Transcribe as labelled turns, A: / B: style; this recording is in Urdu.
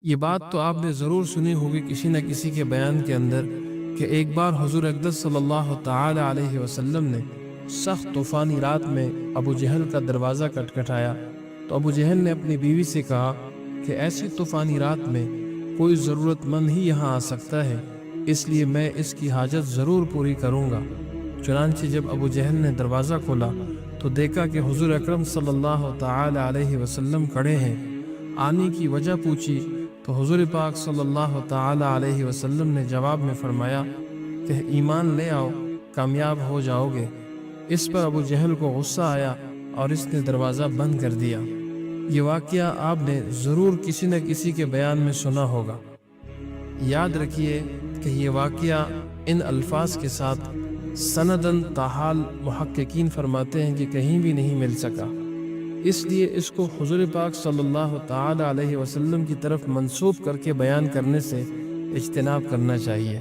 A: یہ بات تو آپ نے ضرور سنی ہوگی کسی نہ کسی کے بیان کے اندر کہ ایک بار حضور اقدس صلی اللہ تعالی علیہ وسلم نے سخت طوفانی رات میں ابو جہل کا دروازہ کھٹکھٹایا تو ابو جہل نے اپنی بیوی سے کہا کہ ایسی طوفانی رات میں کوئی ضرورت مند ہی یہاں آ سکتا ہے، اس لیے میں اس کی حاجت ضرور پوری کروں گا۔ چنانچہ جب ابو جہل نے دروازہ کھولا تو دیکھا کہ حضور اکرم صلی اللہ تعالی علیہ وسلم کھڑے ہیں۔ آنے کی وجہ پوچھی تو حضور پاک صلی اللہ تعالی علیہ وسلم نے جواب میں فرمایا کہ ایمان لے آؤ، کامیاب ہو جاؤ گے۔ اس پر ابو جہل کو غصہ آیا اور اس نے دروازہ بند کر دیا۔ یہ واقعہ آپ نے ضرور کسی نہ کسی کے بیان میں سنا ہوگا۔ یاد رکھیے کہ یہ واقعہ ان الفاظ کے ساتھ سندن تاحال محققین فرماتے ہیں کہ کہیں بھی نہیں مل سکا، اس لیے اس کو حضور پاک صلی اللہ تعالی علیہ وسلم کی طرف منسوب کر کے بیان کرنے سے اجتناب کرنا چاہیے۔